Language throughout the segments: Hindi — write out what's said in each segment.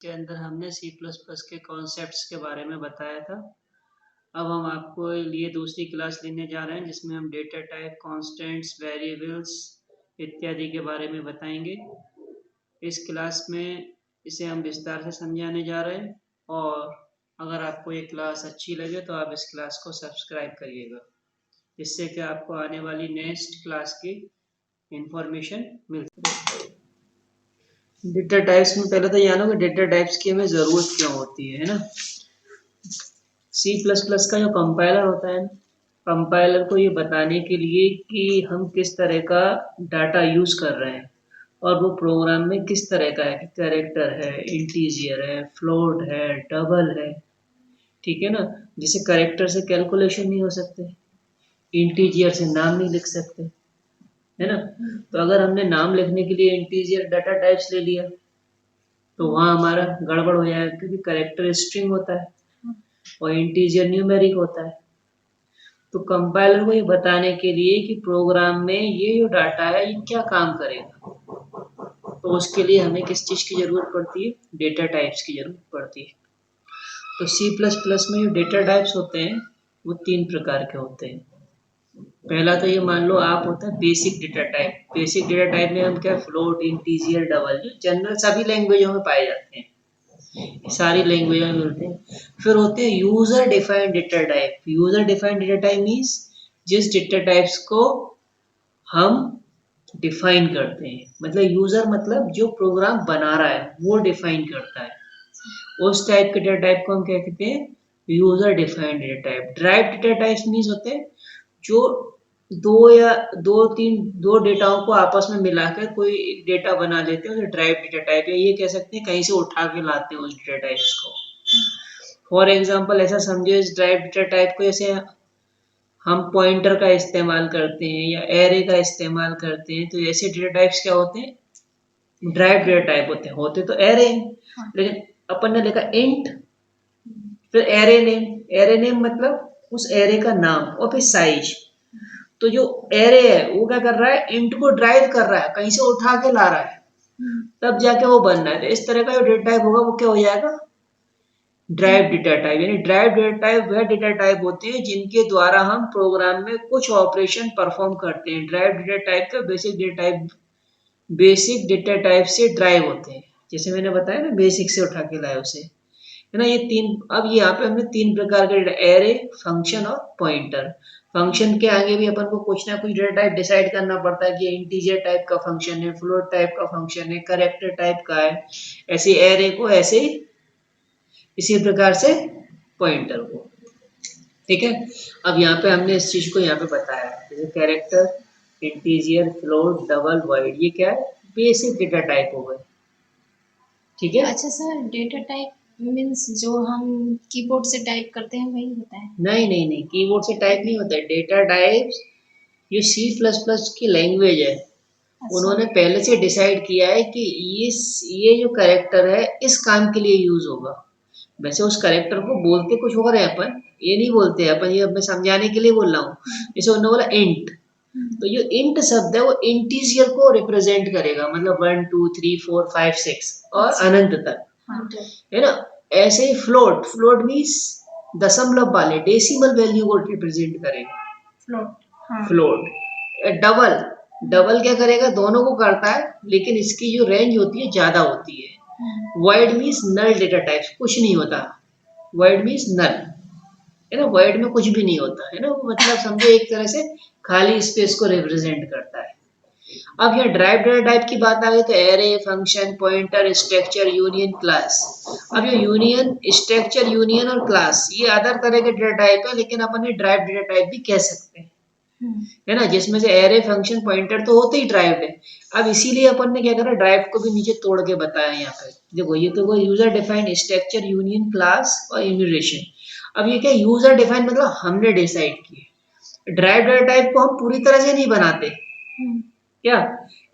के अंदर हमने सी प्लस प्लस के कॉन्सेप्ट्स के बारे में बताया था। अब हम आपको लिए दूसरी क्लास लेने जा रहे हैं जिसमें हम डेटा टाइप, कांस्टेंट्स, वेरिएबल्स इत्यादि के बारे में बताएंगे। इस क्लास में इसे हम विस्तार से समझाने जा रहे हैं और अगर आपको ये क्लास अच्छी लगे तो आप इस क्लास को सब्सक्राइब करिएगा, जिससे कि आपको आने वाली नेक्स्ट क्लास की इंफॉर्मेशन मिल सके। डेटा टाइप्स में पहले तो जानो कि डेटा टाइप्स की हमें ज़रूरत क्यों होती है ना। सी प्लस प्लस का जो कंपाइलर होता है, कंपाइलर को ये बताने के लिए कि हम किस तरह का डाटा यूज़ कर रहे हैं और वो प्रोग्राम में किस तरह का है, कि कैरेक्टर है, इंटीजर है, फ्लोट है, डबल है, ठीक है ना। जिसे कैरेक्टर से कैलकुलेशन नहीं हो सकते, इंटीजर से नाम नहीं लिख सकते, है ना। तो अगर हमने नाम लिखने के लिए इंटीजर डाटा टाइप्स ले लिया तो वहाँ हमारा गड़बड़ हो जाएगा, क्योंकि कैरेक्टर स्ट्रिंग होता है और इंटीजर न्यूमेरिक होता है। तो कंपाइलर को ये बताने के लिए कि प्रोग्राम में ये जो डाटा है ये क्या काम करेगा, तो उसके लिए हमें किस चीज़ की ज़रूरत पड़ती है, डेटा टाइप्स की ज़रूरत पड़ती है। तो सी प्लस प्लस में जो डेटा टाइप्स होते हैं वो 3 प्रकार के होते हैं। पहला तो ये मान लो आप होता है basic data type. Basic data type में हम क्या, फ्लोट, इंटीजर, डबल, जो जनरल सभी लैंग्वेजों में पाए जाते हैं, सारी लैंग्वेजों में मिलते हैं। फिर होते हैं user defined data type. User defined data type means जिस डेटा टाइप्स को हम डिफाइन करते हैं, मतलब यूजर मतलब जो प्रोग्राम बना रहा है वो डिफाइन करता है, उस टाइप के डेटा टाइप को हम क्या कहते हैं, user defined data type. Drive data types means होते हैं जो दो डेटाओं को आपस में मिलाकर कोई एक डेटा बना लेते हैं, ड्राइव डेटा टाइप। या ये कह सकते हैं कहीं से उठा के लाते हैं उस डेटा टाइप्स को। फॉर एग्जाम्पल ऐसा समझो, इस ड्राइव डेटा टाइप को जैसे हम पॉइंटर का इस्तेमाल करते हैं या एरे का इस्तेमाल करते हैं, तो ऐसे डेटा टाइप्स क्या होते हैं, ड्राइव डेटा टाइप होते तो एरे, लेकिन अपन ने लिखा इंट, फिर एरे नेम। एरे नेम मतलब उस एरे का नाम और फिर साइज। तो जो एरे है वो क्या कर रहा है, इंट को ड्राइव कर रहा है, कहीं से उठा के ला रहा है, तब जाके वो बन रहा है। तो इस तरह का जो डेटा टाइप होगा वो क्या हो जाएगा, ड्राइव डेटा टाइप। यानी ड्राइव डेटा टाइप वह डेटा टाइप होते हैं जिनके द्वारा हम प्रोग्राम में कुछ ऑपरेशन परफॉर्म करते हैं। ड्राइव डेटा टाइप का बेसिक डेटा टाइप से ड्राइव होते हैं, जैसे मैंने बताया ना, बेसिक से उठा के लाए उसे, है ना। ये तीन, अब यहाँ पे हमने 3 प्रकार के एरे, फंक्शन और पॉइंटर। फंक्शन के आगे भी अपन को कुछ ना कुछ डेटा टाइप डिसाइड करना पड़ता है कि इंटीजर टाइप का फंक्शन है, फ्लोट टाइप का फंक्शन है, कैरेक्टर टाइप का है। ऐसे एरे को ऐसे ही इसी प्रकार से पॉइंटर को, ठीक है। अब यहाँ पे हमने इस चीज को यहाँ पे बताया, जैसे character, integer, float, double, wide, ये क्या है, बेसिक डेटा टाइप हो गए, ठीक है। अच्छा सर, डेटा टाइप मीन्स जो हम कीबोर्ड से टाइप करते हैं वही होता है? नहीं नहीं नहीं, कीबोर्ड से टाइप नहीं होता है। डेटा टाइप्स ये सी प्लस प्लस की लैंग्वेज है, अच्छा। उन्होंने पहले से डिसाइड किया है कि ये जो कैरेक्टर है इस काम के लिए यूज होगा। वैसे उस कैरेक्टर को बोलते कुछ और है, अपन ये नहीं बोलते हैं, अपन ये मैं समझाने के लिए बोल रहा हूँ। जैसे उन्होंने बोला इंट, तो जो इंट शब्द है वो इंटीजर को रिप्रेजेंट करेगा, मतलब 1 2 3 4 5 6 और अनंत तक, है ना। ऐसे ही फ्लोट, फ्लोट मीन्स दशमलव वाले डेसिमल वैल्यू को रिप्रेजेंट करेगा, फ्लोट। फ्लोट। डबल, डबल क्या करेगा, दोनों को करता है, लेकिन इसकी जो रेंज होती है ज्यादा होती है। वाइड मीन्स नल डेटा टाइप्स, कुछ नहीं होता, वाइड मीन्स नल, है ना। वाइड में कुछ भी नहीं होता है ना, वो मतलब समझो एक तरह से खाली स्पेस को रिप्रेजेंट करता है। अब यहाँ ड्राइव डेटा टाइप की बात आ गई तो array, function, pointer, structure, union, class. अब ये यूनियन, स्ट्रक्चर, यूनियन और क्लास ये अदर तरह के डेटा टाइप है, लेकिन अपन ये ड्राइव डेटा टाइप भी कह सकते हैं, है ना। जिसमें से एरे, फंक्शन, पॉइंटर तो होते ही ड्राइव है। अब इसीलिए अपन ने क्या करा, ड्राइव को भी नीचे तोड़ के बताया यहाँ पे। देखो ये तो कोई user defined, structure, union, class और इन्यूमरेशन। अब ये क्या, यूजर डिफाइंड मतलब हमने डिसाइड किया। ड्राइव डेटा टाइप को हम पूरी तरह से नहीं बनाते, क्या,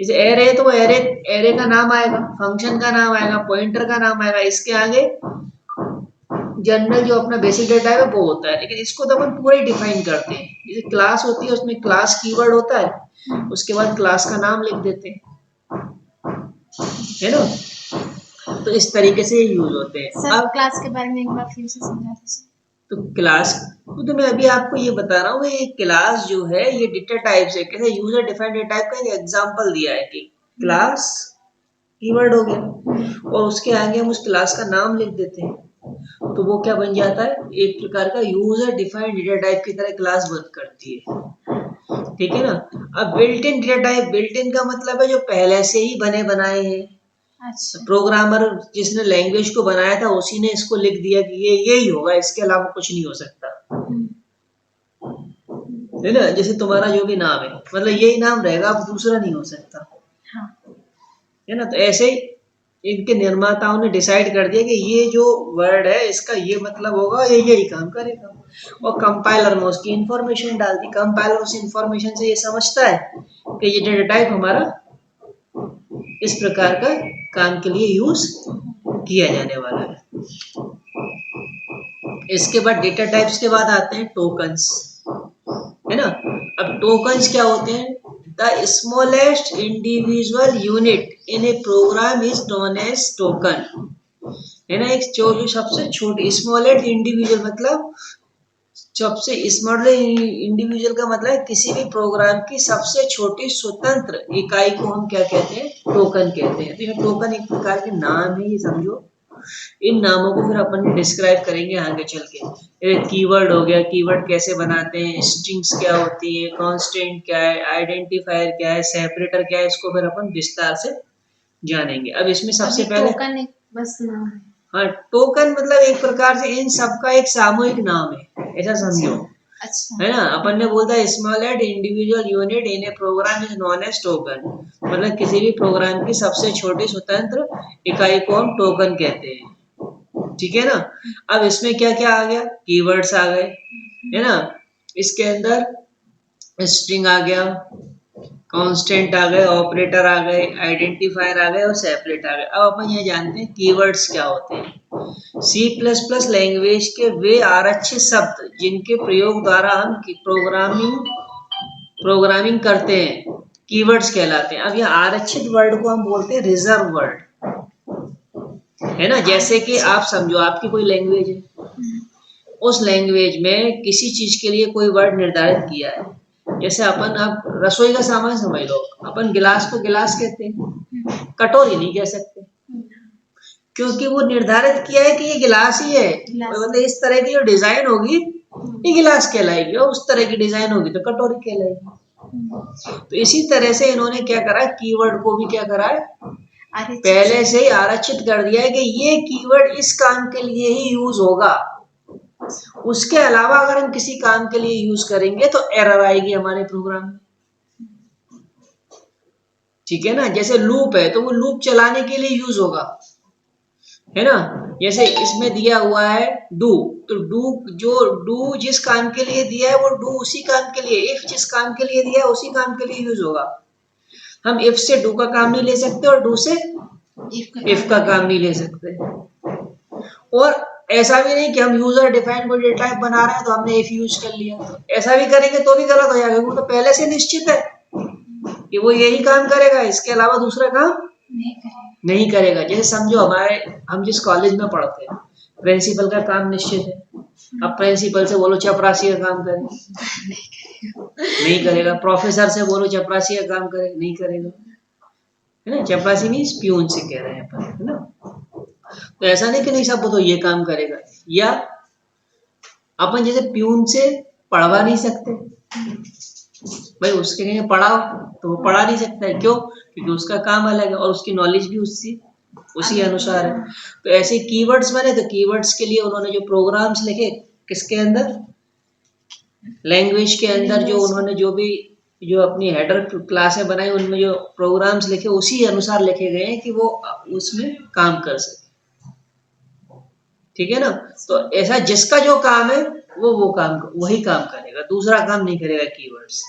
जैसे एरे है तो वो एरे, एरे का नाम आएगा, फंक्शन का नाम आएगा, पॉइंटर का नाम आएगा, इसके आगे जनरल जो अपना बेसिक डेटा है वो होता है। लेकिन इसको तो अपन पूरा ही डिफाइन करते हैं। जैसे क्लास होती है, उसमें क्लास कीवर्ड होता है, उसके बाद क्लास का नाम लिख देते हैं, है ना। तो इस तरीके से ये यूज होते हैं। सर अब क्लास के बारे में एक बार फिर से समझा दीजिए। तो क्लास तो मैं अभी आपको ये बता रहा हूँ, ये क्लास जो है ये डेटा टाइप से कैसे यूजर डिफाइंड डेटा टाइप का एक एग्जांपल दिया है कि क्लास कीवर्ड हो गया और उसके आगे हम उस क्लास का नाम लिख देते हैं, तो वो क्या बन जाता है, एक प्रकार का यूजर डिफाइंड डेटा टाइप की तरह क्लास वर्क करती है। ठीक है ना। अब built in data type, built in का मतलब है जो पहले से ही बने बनाए हैं। अच्छा। प्रोग्रामर जिसने लैंग्वेज को बनाया था उसी ने इसको लिख दिया कि ये यही होगा, इसके अलावा कुछ नहीं हो सकता, है ना। जैसे तुम्हारा जो भी नाम है मतलब यही नाम रहेगा, अब दूसरा नहीं हो सकता। हाँ। है ना। तो ऐसे ही इनके निर्माताओं ने डिसाइड कर दिया कि ये जो वर्ड है इसका ये मतलब होगा, ये यही काम करेगा, और कंपाइलर में उसकी इंफॉर्मेशन डाल दी। कंपाइलर उस इंफॉर्मेशन से ये समझता है कि ये डेटा टाइप हमारा इस प्रकार का काम के लिए यूज किया जाने वाला है। इसके बाद डेटा टाइप्स के बाद आते हैं टोकन्स, है ना। अब टोकन्स क्या होते हैं, the smallest individual unit in a program is known as token, है ना। एक जो सबसे छोटी स्मॉलेस्ट इंडिविजुअल मतलब सबसे स्मॉल इंडिविजुअल का मतलब है किसी भी प्रोग्राम की सबसे छोटी स्वतंत्र इकाई को हम क्या कहते हैं, टोकन कहते हैं। तो ये टोकन एक प्रकार के नाम है, ये समझो। इन नामों को फिर अपन डिस्क्राइब करेंगे आगे चल के। कीवर्ड हो गया, कीवर्ड कैसे बनाते हैं, स्ट्रिंग्स क्या होती है, कांस्टेंट क्या है, आइडेंटिफायर क्या है, सेपरेटर क्या है, इसको फिर अपन विस्तार से जानेंगे। अब इसमें सबसे पहले टोकन एक बस नाम है। हाँ, टोकन मतलब एक प्रकार से इन सबका एक सामूहिक नाम है, ऐसा समझो। अच्छा। है ना। अपन ने बोलता है small and individual unit in a program is known as token, मतलब किसी भी प्रोग्राम की सबसे छोटी स्वतंत्र इकाई को हम टोकन कहते हैं। ठीक है ना। अब इसमें क्या क्या आ गया, कीवर्ड्स आ गए, है ना। इसके अंदर स्ट्रिंग आ गया, कांस्टेंट आ गए, ऑपरेटर आ गए, आइडेंटिफायर आ गए और सेपरेट आ गए। अब अपन ये जानते हैं कीवर्ड्स क्या होते हैं। C++ लैंग्वेज के वे आरक्षित शब्द जिनके प्रयोग द्वारा हम प्रोग्रामिंग करते हैं कीवर्ड्स कहलाते हैं। अब ये आरक्षित वर्ड को हम बोलते हैं रिजर्व वर्ड, है ना। जैसे कि आप समझो आपकी कोई लैंग्वेज है, उस लैंग्वेज में किसी चीज के लिए कोई वर्ड निर्धारित किया है। जैसे अपन आप रसोई का सामान समझ लो, अपन गिलास को गिलास कहते हैं, कटोरी नहीं कह सकते, क्योंकि वो निर्धारित किया है कि ये गिलास ही है। मतलब इस तरह की जो डिजाइन होगी ये गिलास कहलाएगी, और उस तरह की डिजाइन होगी तो कटोरी कहलाएगी। तो इसी तरह से इन्होंने क्या करा, कीवर्ड को भी क्या करा है, पहले से ही आरक्षित कर दिया है कि ये कीवर्ड इस काम के लिए ही यूज होगा, उसके अलावा अगर हम किसी काम के लिए यूज करेंगे तो एरर आएगी हमारे प्रोग्राम में। ठीक है ना। जैसे लूप है तो वो लूप चलाने के लिए यूज होगा, है ना। जैसे इसमें दिया हुआ है डू, तो डू जिस काम के लिए दिया है वो डू उसी काम के लिए, इफ जिस काम के लिए दिया है उसी काम के लिए यूज होगा। हम इफ से डू का काम नहीं ले सकते और डू से इफ का काम नहीं ले सकते। और ऐसा भी नहीं कि हम यूजर डिफाइंड कोई डेटा टाइप बना रहे हैं तो हमने इफ यूज कर लिया, ऐसा भी करेंगे तो भी गलत हो जाएगा। वो तो पहले से निश्चित है कि वो यही काम करेगा, इसके अलावा दूसरा काम नहीं करेगा। जैसे समझो हम जिस कॉलेज में पढ़ते हैं, प्रिंसिपल का काम निश्चित है। अब प्रिंसिपल से बोलो चपरासी का काम करे, नहीं करेगा। प्रोफेसर से बोलो चपरासी का काम करे, नहीं करेगा, है ना। चपरासी नहीं, प्यून से कह रहे हैं अपन, है ना। तो ऐसा नहीं कि नहीं सब तो ये काम करेगा, या अपन जैसे प्यून से पढ़वा नहीं सकते, भाई उसके कहीं पढ़ाओ तो वो पढ़ा नहीं सकता है, क्यों, क्योंकि उसका काम अलग है और उसकी नॉलेज भी उसी अनुसार है। तो ऐसे कीवर्ड्स बने, तो कीवर्ड्स के लिए उन्होंने जो प्रोग्राम्स लिखे, किसके अंदर, लैंग्वेज के अंदर, जो उन्होंने जो अपनी हेडर क्लासें बनाई उनमें जो प्रोग्राम्स लिखे उसी अनुसार लिखे गए हैं कि वो उसमें काम कर सके। ठीक है ना। तो ऐसा जिसका जो काम है वो काम वही काम करेगा, दूसरा काम नहीं करेगा कीवर्ड्स।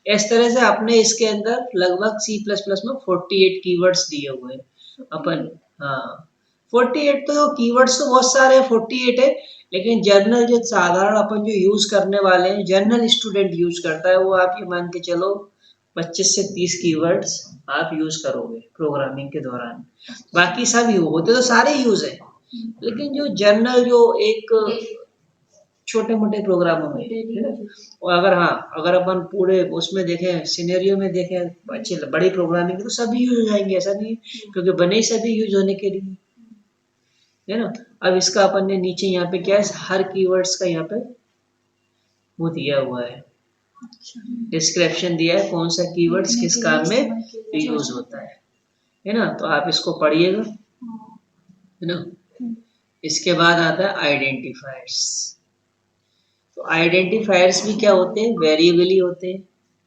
इस तरह से अपने इसके अंदर लगभग C++ में 48 कीवर्ड्स दिए हुए हैं अपन। हाँ 48, तो कीवर्ड्स तो बहुत सारे हैं, 48 है, लेकिन जर्नल जो साधारण अपन जो यूज करने वाले हैं, जर्नल स्टूडेंट यूज करता है, वो आप ये मान के चलो 25 से 30 कीवर्ड्स आप यूज करोगे प्रोग्रामिंग के दौरान। बाकी सब होते तो सारे यूज है, लेकिन जो जनरल जो एक छोटे मोटे प्रोग्रामों में, है ना। और अगर अपन पूरे उसमें देखें, सिनेरियो में देखें अच्छी बड़ी प्रोग्रामिंग तो सभी यूज हो जाएंगे, ऐसा नहीं है, क्योंकि बने ही सभी यूज होने के लिए, है ना। अब इसका अपन ने नीचे यहाँ पे क्या है, हर कीवर्ड्स का यहाँ पे वो दिया हुआ है, डिस्क्रिप्शन दिया है कौन सा कीवर्ड्स किस काम में यूज होता है ना। तो आप इसको पढ़िएगा, है ना। इसके बाद आता है आइडेंटिफायर्स। तो आइडेंटिफायर्स भी क्या होते हैं, वेरिएबल ही होते हैं,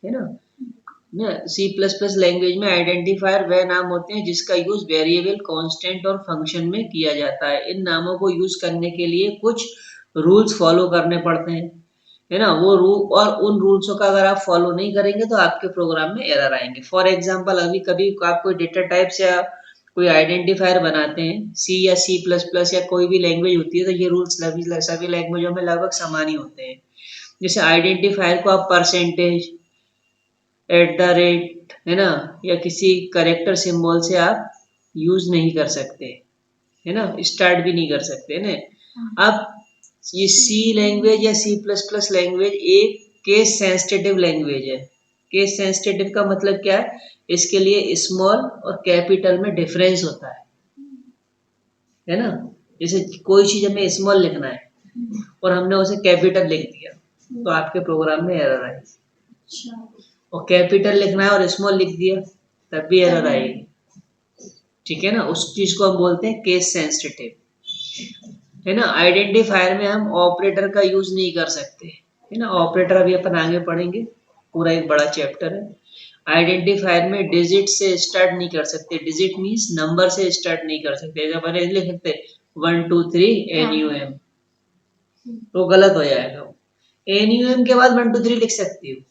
है ना। सी प्लस प्लस लैंग्वेज में आइडेंटिफायर वह नाम होते हैं जिसका यूज वेरिएबल, कांस्टेंट और फंक्शन में किया जाता है। इन नामों को यूज करने के लिए कुछ रूल्स फॉलो करने पड़ते हैं, है ना। वो रूल और उन रूल्सों का अगर आप फॉलो नहीं करेंगे तो आपके प्रोग्राम में एरर आएंगे। फॉर एग्जांपल, अभी कभी आप कोई डेटा टाइप्स या कोई आइडेंटिफायर बनाते हैं, सी या सी प्लस प्लस या कोई भी लैंग्वेज होती है, तो ये रूल्स सभी लैंग्वेजों में लगभग समान ही होते हैं। जैसे आइडेंटिफायर को आप परसेंटेज, एट द रेट, है ना, या किसी करेक्टर सिंबल से आप यूज नहीं कर सकते, है ना, स्टार्ट भी नहीं कर सकते ना। अब ये सी लैंग्वेज या सी प्लस प्लस लैंग्वेज एक केस सेंसिटिव लैंग्वेज है। केस सेंसिटिव का मतलब क्या है, इसके लिए स्मॉल और कैपिटल में डिफरेंस होता है ना। जैसे कोई चीज हमें स्मॉल लिखना है और हमने उसे कैपिटल लिख दिया तो आपके प्रोग्राम में एरर आएगी, और कैपिटल लिखना है और स्मॉल लिख दिया तब भी एरर आएगी, ठीक है ना। उस चीज को हम बोलते हैं केस सेंसिटिव, है ना। आइडेंटिफायर में हम ऑपरेटर का यूज नहीं कर सकते, है ना। ऑपरेटर अभी अपन आगे पढ़ेंगे, पूरा एक बड़ा चैप्टर है। आइडेंटिफायर में डिजिट से स्टार्ट नहीं कर सकते, डिजिट मीन्स नंबर से स्टार्ट नहीं कर सकते। जब अपन लिख सकते 1 2 3 NUM, तो गलत हो जाएगा। NUM के बाद 1 2 3 लिख सकती हूँ,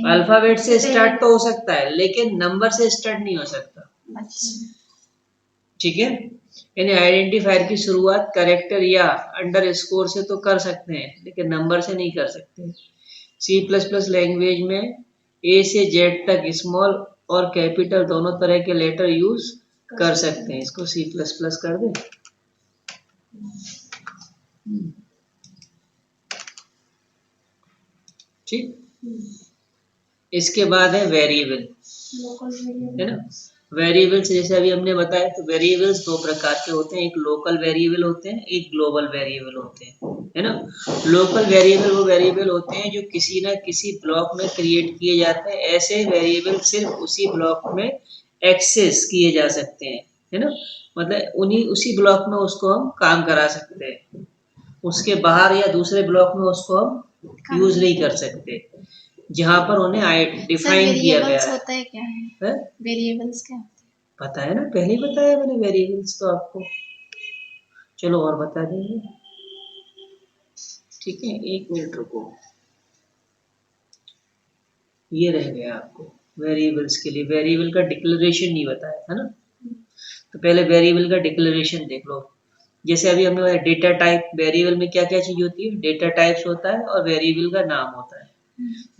अल्फाबेट से स्टार्ट तो हो सकता है लेकिन नंबर से स्टार्ट नहीं हो सकता, ठीक है। यानी आइडेंटिफायर की शुरुआत कैरेक्टर या अंडरस्कोर से तो कर सकते हैं लेकिन नंबर से नहीं कर सकते। सी प्लस प्लस लैंग्वेज में ए से जेड तक स्मॉल और कैपिटल दोनों तरह के लेटर यूज कर सकते हैं। इसको सी प्लस प्लस कर दे, ठीक। इसके बाद है वेरिएबल, है ना। वेरिएबल्स जैसे अभी हमने बताया, तो वेरिएबल्स दो प्रकार के होते हैं, एक लोकल वेरिएबल होते हैं, एक ग्लोबल वेरिएबल होते हैं, है ना। लोकल वेरिएबल वो वेरिएबल होते हैं जो किसी ना किसी ब्लॉक में क्रिएट किए जाते हैं। ऐसे वेरिएबल सिर्फ उसी ब्लॉक में एक्सेस किए जा सकते हैं, है ना। मतलब उन्हीं उसी ब्लॉक में उसको हम काम करा सकते हैं, उसके बाहर या दूसरे ब्लॉक में उसको हम यूज नहीं कर सकते, जहां पर उन्हें डिफाइन किया गया है। होता है क्या है? वेरिएबल्स क्या होते हैं? पता है ना, पहले ही बताया मैंने वेरिएबल्स तो आपको, चलो और बता देंगे, ठीक है। 1 मिनट रुको, ये रह गया आपको वेरिएबल्स के लिए। वेरिएबल का डिक्लेरेशन नहीं बताया था ना, तो पहले वेरिएबल का डिक्लेरेशन देख लो। जैसे अभी हमने बताया डेटा टाइप, वेरिएबल में क्या क्या चीज होती है, डेटा टाइप्स होता है और वेरिएबल का नाम होता है।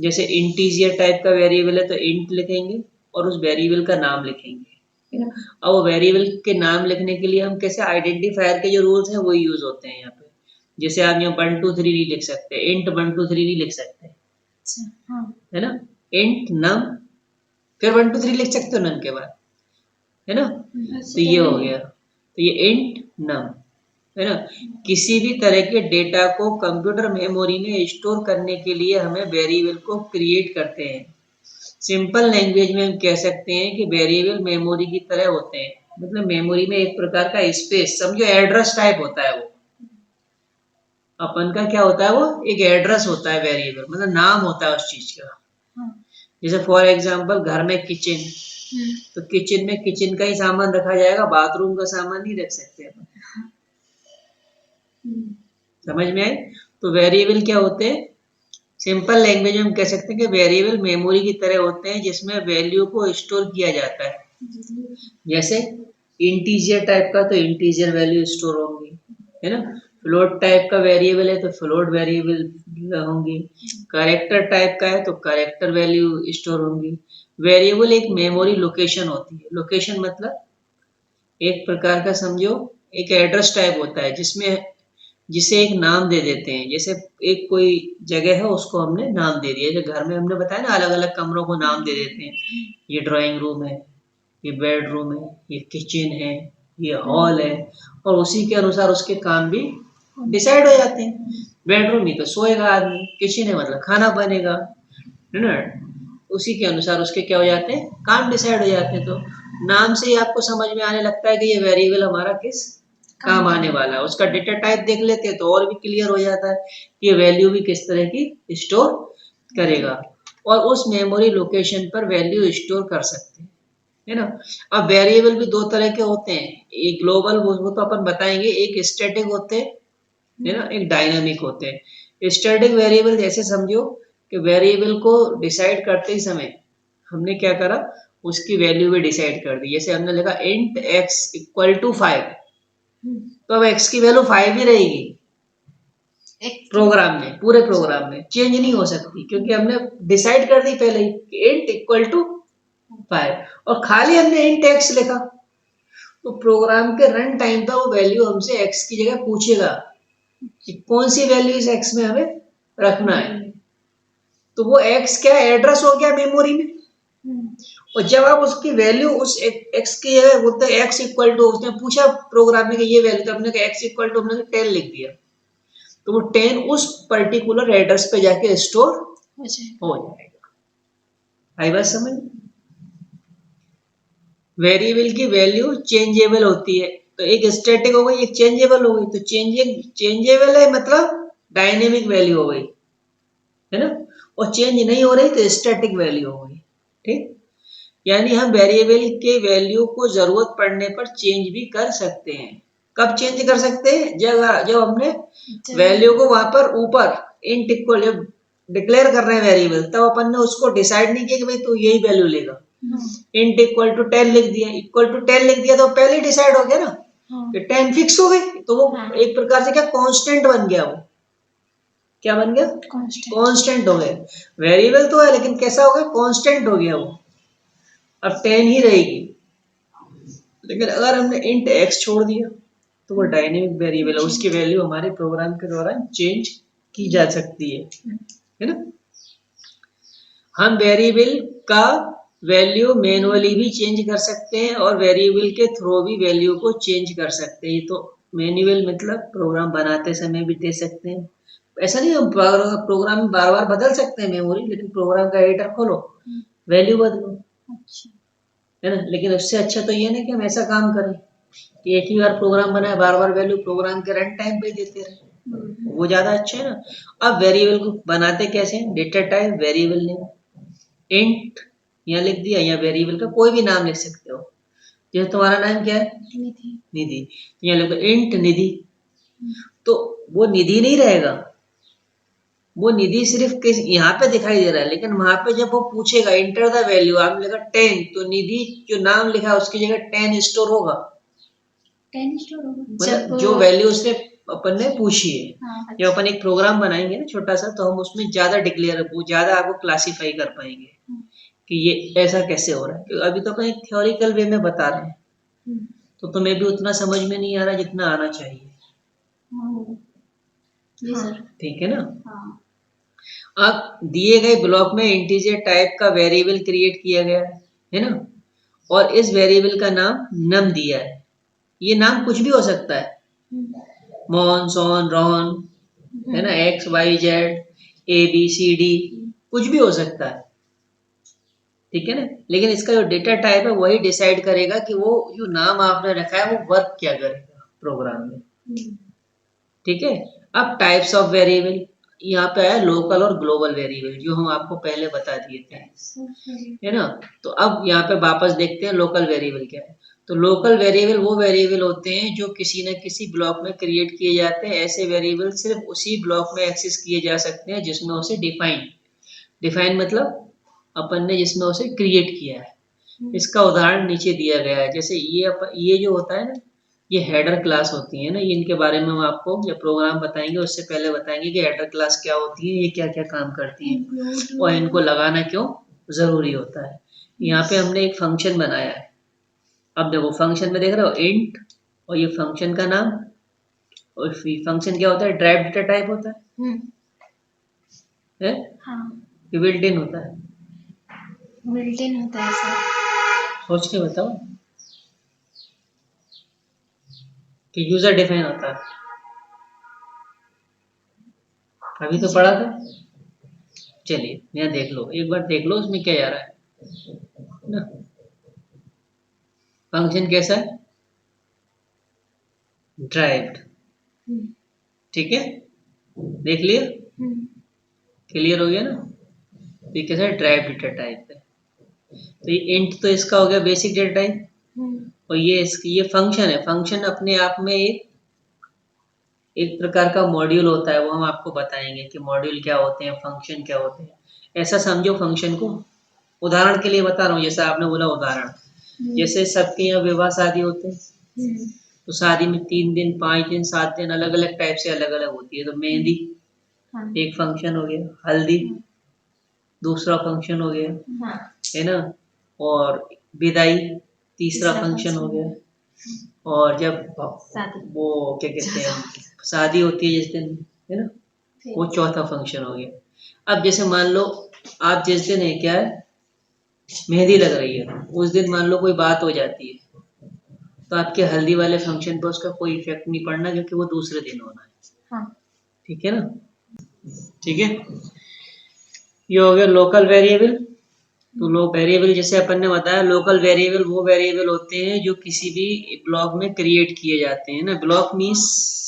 जैसे इंटीजर टाइप का वेरिएबल है तो इंट लिखेंगे और उस वेरिएबल का नाम लिखेंगे, है ना। अब वो वेरिएबल के नाम लिखने के लिए हम कैसे, आइडेंटिफायर के जो रूल्स हैं वही यूज होते हैं यहाँ पे। जैसे आप यहाँ 1 2 3 नहीं लिख सकते, इंट 1 2 3 नहीं लिख सकते, है ना। इंट नम, फिर 1 2 3 लिख सकते हो नम के बाद, है ना। तो ये हो गया, तो ये इंट नम, है ना। किसी भी तरह के डेटा को कंप्यूटर मेमोरी में स्टोर करने के लिए हमें वेरिएबल को क्रिएट करते हैं। सिंपल लैंग्वेज में हम कह सकते हैं कि वेरिएबल मेमोरी की तरह होते हैं। मतलब मेमोरी में एक प्रकार का स्पेस, समझो एड्रेस टाइप होता है वो। अपन का क्या होता है, वो एक एड्रेस होता है वेरिएबल, मतलब नाम होता है उस चीज का। जैसे फॉर एग्जांपल घर में किचन, तो किचन में किचन का ही सामान रखा जाएगा, बाथरूम का सामान नहीं रख सकते अपन। समझ में आए। तो वेरिएबल क्या होते हैं, सिंपल लैंग्वेज में हम कह सकते हैं कि वेरिएबल मेमोरी की तरह होते हैं जिसमें वैल्यू को स्टोर किया जाता है। जैसे इंटीजर टाइप का तो इंटीजर वैल्यू स्टोर होंगी, है ना। फ्लोट टाइप का वेरिएबल है तो फ्लोट वेरिएबल होंगी, कैरेक्टर टाइप का है तो कैरेक्टर वैल्यू स्टोर होंगी। वेरिएबल एक मेमोरी लोकेशन होती है। लोकेशन मतलब एक प्रकार का समझो एक एड्रेस टाइप होता है जिसमें जिसे एक नाम दे देते हैं। जैसे एक कोई जगह है उसको हमने नाम दे दिया, जैसे घर में हमने बताया ना अलग अलग कमरों को नाम दे देते हैं, ये ड्राइंग रूम है, ये बेडरूम है, ये किचन है, ये हॉल है, और उसी के अनुसार उसके काम भी डिसाइड हो जाते हैं। बेडरूम ही तो सोएगा आदमी, किचन है मतलब खाना बनेगा, है ना। उसी के अनुसार उसके क्या हो जाते हैं, काम डिसाइड हो जाते हैं। तो नाम से ही आपको समझ में आने लगता है कि ये वेरिएबल हमारा किस काम आने वाला है। उसका डेटा टाइप देख लेते हैं तो और भी क्लियर हो जाता है कि ये वैल्यू भी किस तरह की स्टोर करेगा, और उस मेमोरी लोकेशन पर वैल्यू स्टोर कर सकते हैं, है ना। अब वेरिएबल भी दो तरह के होते हैं, एक ग्लोबल वो तो अपन बताएंगे, एक स्टैटिक होते हैं, है ना, एक डायनामिक होते हैं। स्टैटिक वेरिएबल जैसे समझो कि वेरिएबल को डिसाइड करते ही समय हमने क्या करा, उसकी वैल्यू भी डिसाइड कर दी। जैसे हमने लिखा इंट x इक्वल टू 5, तो अब x की वैल्यू 5 ही रहेगी प्रोग्राम में, पूरे प्रोग्राम में चेंज नहीं हो सकती, क्योंकि हमने डिसाइड कर दी पहले ही इंट इक्वल टू 5, और खाली हमने इंट x लिखा तो प्रोग्राम के रन टाइम पर वो वैल्यू हमसे x की जगह पूछेगा कि कौन सी वैल्यू इस x में हमें रखना है। तो वो x क्या एड्रेस हो गया मेमोरी में, और जब आप उसकी वैल्यू उस x की जगह बोलते हैं x इक्वल टू, उसने पूछा प्रोग्राम में कि ये वैल्यू, तो हमने कहा x इक्वल टू हमने 10 लिख दिया, तो वो 10 उस पर्टिकुलर एड्रेस पे जाके स्टोर हो जाएगा। आई बात समझ। वेरिएबल की वैल्यू चेंजेबल होती है, तो एक स्टैटिक हो गई एक चेंजेबल हो गई, तो चेंजेबल है मतलब डायनेमिक वैल्यू हो गई, है ना, और चेंज नहीं हो रही तो स्टैटिक वैल्यू हो गई। ठीक, यानी हम वेरिएबल के वैल्यू को जरूरत पड़ने पर चेंज भी कर सकते हैं। कब चेंज कर सकते हैं, जब हमने वैल्यू को वहां पर ऊपर इंट इक्वल जब डिक्लेयर कर रहे हैं वेरिएबल, तब अपन ने उसको डिसाइड नहीं किया कि भाई तू यही वैल्यू लेगा। इंट इक्वल टू 10 लिख दिया, इक्वल टू 10 लिख दिया तो पहले डिसाइड हो गया ना कि 10 फिक्स हो गई, तो वो एक प्रकार से क्या कांस्टेंट बन गया, वो क्या बन गया, कांस्टेंट हो गया। वेरिएबल तो है लेकिन कैसा हो गया, कांस्टेंट हो गया वो, अब 10 ही रहेगी। लेकिन अगर हमने इंट x छोड़ दिया तो वो डायनेमिक वेरिएबल है, उसकी वैल्यू हमारे प्रोग्राम के दौरान चेंज की जा सकती है ना। हम वेरिएबल का वैल्यू मैनुअली भी चेंज कर सकते हैं और वेरिएबल के थ्रू भी वैल्यू को चेंज कर सकते हैं। तो मैनुअल मतलब प्रोग्राम बनाते समय भी दे सकते हैं, ऐसा नहीं हम प्रोग्राम बार बार बदल सकते हैं मेमोरी, लेकिन प्रोग्राम का एडिटर खोलो वैल्यू बदलो, है ना। लेकिन उससे अच्छा तो ये ना कि हम ऐसा काम करें कि एक ही बार प्रोग्राम बनाए, बार बार वैल्यू प्रोग्राम के रन टाइम पे देते रहे, वो ज्यादा अच्छा है ना। अब वेरिएबल को बनाते कैसे हैं, data type variable name, int यहाँ लिख दिया, या वेरिएबल का कोई भी नाम लिख सकते हो। जैसे तुम्हारा नाम क्या है, निधि, यहाँ लिखो इंट निधि, तो वो निधि नहीं रहेगा, वो निधि सिर्फ किस यहाँ पे दिखाई दे रहा है, लेकिन वहां पे जब वो पूछेगा इंटर द वैल्यू, आपने लिखा 10, तो निधि जो नाम लिखा है उसकी जगह 10 स्टोर होगा, 10 स्टोर होगा मतलब जो वैल्यू उसने अपन ने पूछी है। जब अपन एक प्रोग्राम बनाएंगे ना छोटा सा, तो हम उसमें ज्यादा डिक्लेयर, वो ज्यादा आपको क्लासीफाई कर पाएंगे कि ये ऐसा कैसे हो रहा है, क्योंकि अभी तो अपन एक थ्योरिकल वे में बता रहे हैं, तो तुम्हें भी उतना समझ में नहीं आ रहा जितना आना चाहिए। ठीक है ना। अब दिए गए ब्लॉक में इंटीजर टाइप का वेरिएबल क्रिएट किया गया है ना, और इस वेरिएबल का नाम नम दिया है। ये नाम कुछ भी हो सकता है, मोन सोन रोहन, है ना, X Y Z A B C D, कुछ भी हो सकता है, ठीक है ना। लेकिन इसका जो डेटा टाइप है वही डिसाइड करेगा कि वो जो नाम आपने रखा है वो वर्क क्या करेगा प्रोग्राम में, ठीक है। अब टाइप्स ऑफ वेरिएबल यहाँ पे है, लोकल और ग्लोबल वेरिएबल, जो हम आपको पहले बता दिए थे, है ना। तो अब यहाँ पे वापस देखते हैं लोकल वेरिएबल क्या है। तो लोकल वेरिएबल वो वेरिएबल होते हैं जो किसी न किसी ब्लॉक में क्रिएट किए जाते हैं। ऐसे वेरिएबल सिर्फ उसी ब्लॉक में एक्सेस किए जा सकते हैं जिसमें उसे डिफाइन मतलब अपन ने जिसमें उसे क्रिएट किया है। इसका उदाहरण नीचे दिया गया है। जैसे ये जो होता है ना, ये हेडर क्लास होती है ना, ये इनके बारे में हम आपको जब प्रोग्राम बताएंगे उससे पहले बताएंगे कि हेडर क्लास क्या होती है, ये क्या क्या काम करती है और इनको लगाना क्यों ज़रूरी होता है। यहाँ पे हमने एक फंक्शन बनाया है। अब देखो फंक्शन में देख रहे हो इंट, और ये फंक्शन का नाम, और फंक्शन क्या होता है, ड्राइव डेटा टाइप होता है? हाँ, ये बिल्ट इन होता है? बिल्ट इन होता है सर। सोच के बताओ कि यूजर डिफाइन होता है। अभी तो पढ़ा था। चलिए यहाँ देख लो, एक बार देख लो उसमें क्या जा रहा है ना। फंक्शन कैसा है, ड्राइव्ड, ठीक है, देख लिया, क्लियर हो गया ना। तो ये कैसा है, ड्राइव डेटा टाइप है। तो ये इंट तो इसका हो गया बेसिक डेटा टाइप, और ये फंक्शन है। फंक्शन अपने आप में एक प्रकार का मॉड्यूल होता है, वो हम आपको बताएंगे कि मॉड्यूल क्या होते हैं, फंक्शन क्या होते हैं। ऐसा समझो फंक्शन को, उदाहरण के लिए बता रहा हूँ, जैसा आपने बोला उदाहरण, जैसे सबके यहाँ विवाह शादी होते हैं, तो शादी में 3 दिन 5 दिन 7 दिन अलग अलग टाइप से अलग अलग होती है। तो मेहंदी एक फंक्शन हो गया, हल्दी दूसरा फंक्शन हो गया, है ना, और विदाई तीसरा फंक्शन हो गया, और जब वो क्या कहते हैं शादी होती है जिस दिन, है ना, वो चौथा फंक्शन हो गया। अब जैसे मान लो आप जिस दिन है क्या है मेहंदी लग रही है, उस दिन मान लो कोई बात हो जाती है, तो आपके हल्दी वाले फंक्शन पर उसका कोई इफेक्ट नहीं पड़ना, क्योंकि वो दूसरे दिन होना है। ठीक है ना, ठीक है। ये हो गया लोकल वेरिएबल। तो वेरिएबल जैसे अपन ने बताया, लोकल वेरिएबल वो वेरिएबल होते हैं जो किसी भी ब्लॉक में क्रिएट किए जाते हैं ना। ब्लॉक मीन्स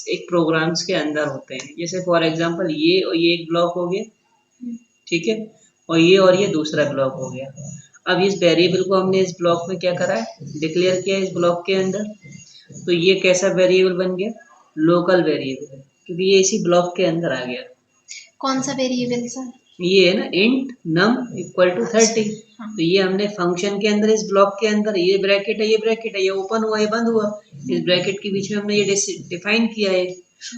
एक प्रोग्राम्स के अंदर होते हैं। जैसे फॉर एग्जांपल ये और ये एक ब्लॉक हो गया, ठीक है, और ये दूसरा ब्लॉक हो गया। अब इस वेरिएबल को हमने इस ब्लॉक में क्या करा है, डिक्लेयर किया इस ब्लॉक के अंदर। तो ये कैसा वेरिएबल बन गया, लोकल वेरिएबल, क्योंकि ये इसी ब्लॉक के अंदर आ गया। कौन सा वेरिएबल सर? ये है ना इंट num इक्वल टू 30। तो ये हमने फंक्शन के अंदर इस ब्लॉक के अंदर, ये ब्रैकेट है, ये ब्रैकेट है, ये ओपन हुआ, ये बंद हुआ, इस ब्रैकेट के बीच में हमने ये डिफाइन किया है।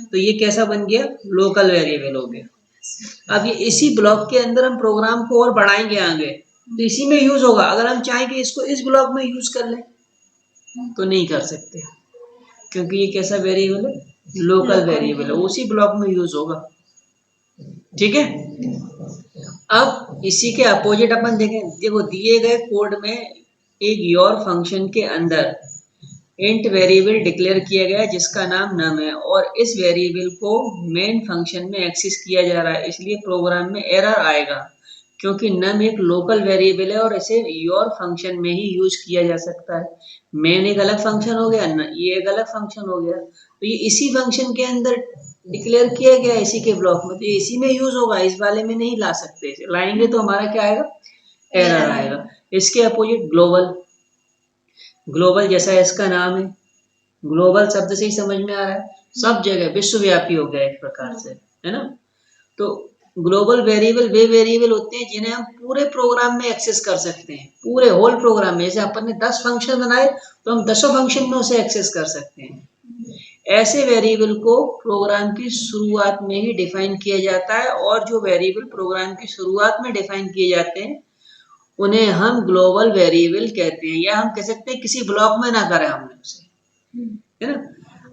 तो ये कैसा बन गया, लोकल वेरिएबल हो गया। अब ये इसी ब्लॉक के अंदर हम प्रोग्राम को और बढ़ाएंगे आगे, तो इसी में यूज होगा। अगर हम चाहें कि इसको इस ब्लॉक में यूज कर लें तो नहीं कर सकते, क्योंकि ये कैसा वेरिएबल है, लोकल वेरिएबल है, उसी ब्लॉक में यूज होगा। ठीक है। अब इसी के अपोजिट अपन देखें, देखो दिए गए कोड में एक योर फंक्शन के अंदर इंट वेरिएबल डिक्लेयर किया गया है जिसका नाम नम है, और इस वेरिएबल को मेन फंक्शन में एक्सेस किया जा रहा है, इसलिए प्रोग्राम में एरर आएगा, क्योंकि नम एक लोकल वेरिएबल है और इसे योर फंक्शन में ही यूज किया जा सकता है। मेन एक अलग फंक्शन हो गया, ये एक अलग फंक्शन हो गया, तो ये इसी फंक्शन के अंदर डिक्लेयर किया गया इसी के ब्लॉक में, तो इसी में यूज होगा, इस वाले में नहीं ला सकते। लाएंगे तो हमारा क्या आएगा, एरर आएगा। इसके अपोजिट ग्लोबल, ग्लोबल जैसा इसका नाम है, ग्लोबल शब्द से ही समझ में आ रहा है, सब जगह विश्वव्यापी हो गया एक प्रकार से, है ना। तो ग्लोबल वेरिएबल वे वेरिएबल होते हैं जिन्हें हम पूरे प्रोग्राम में एक्सेस कर सकते हैं, पूरे होल प्रोग्राम में। जैसे अपन ने 10 फंक्शन बनाए तो हम 10 फंक्शन में उसे एक्सेस कर सकते हैं। ऐसे वेरिएबल को प्रोग्राम की शुरुआत में ही डिफाइन किया जाता है, और जो वेरिएबल प्रोग्राम की शुरुआत में डिफाइन किए जाते हैं उन्हें हम ग्लोबल वेरिएबल कहते हैं, या हम कह सकते हैं किसी ब्लॉक में ना करें हमने उसे, है ना।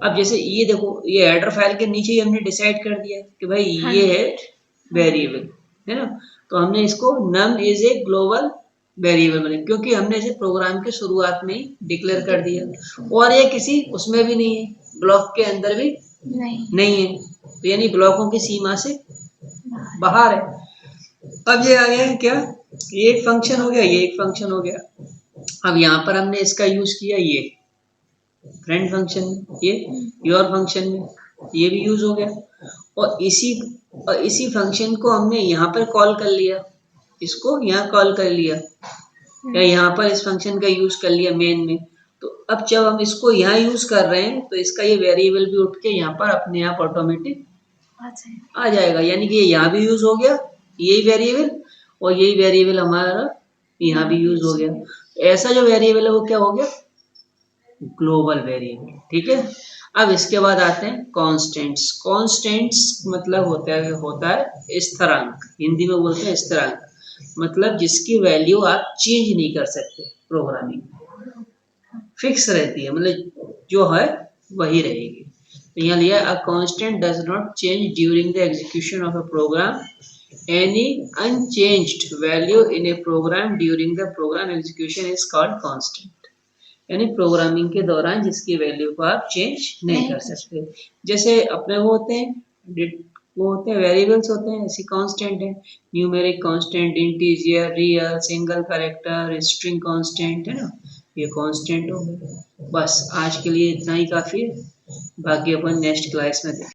अब जैसे ये देखो, ये हेडर फाइल के नीचे ही हमने डिसाइड कर दिया कि भाई ये है वेरिएबल, है ना। तो हमने इसको num is a global variable बने, क्योंकि हमने इसे प्रोग्राम के शुरुआत में ही डिक्लेयर कर दिया, और ये किसी उसमें भी नहीं है, ब्लॉक के अंदर भी नहीं है, तो यानी ब्लॉकों की सीमा से बाहर है। अब ये आ गया है क्या, ये एक फंक्शन हो गया, ये एक फंक्शन हो गया। अब यहाँ पर हमने इसका यूज किया, ये फ्रेंड फंक्शन में, ये योर फंक्शन में, ये भी यूज हो गया, और इसी फंक्शन को हमने यहाँ पर कॉल कर लिया, इसको यहाँ कॉल कर लिया, या यहाँ पर इस फंक्शन का यूज कर लिया मेन में। तो अब जब हम इसको यहाँ यूज कर रहे हैं तो इसका ये वेरिएबल भी उठ के यहाँ पर अपने आप ऑटोमेटिक आ जाएगा, यानी कि यहाँ भी यूज हो गया यही वेरिएबल, और यही वेरिएबल हमारा यहाँ भी यूज हो गया। ऐसा जो वेरिएबल है वो क्या हो गया, ग्लोबल वेरिएबल, ठीक है। अब इसके बाद आते हैं कॉन्स्टेंट्स। कॉन्स्टेंट्स मतलब होता है स्थिरांक, हिंदी में बोलते हैं स्थिरांक, मतलब जिसकी वैल्यू आप चेंज नहीं कर सकते, प्रोग्रामिंग फिक्स रहती है, मतलब जो है वही रहेगी। तो यहाँ लिया a constant does not change during the execution of a program, any unchanged value in a program during the program execution is called constant। यानी प्रोग्रामिंग के दौरान जिसकी वैल्यू को आप चेंज नहीं कर सकते। जैसे अपने वो होते हैं वेरिएबल्स होते हैं, ऐसी कांस्टेंट है, numeric constant, integer, real, single character, string constant, है ना, ये कांस्टेंट हो गए। बस आज के लिए इतना ही काफी है, बाकी अपन नेक्स्ट क्लास में देखेंगे।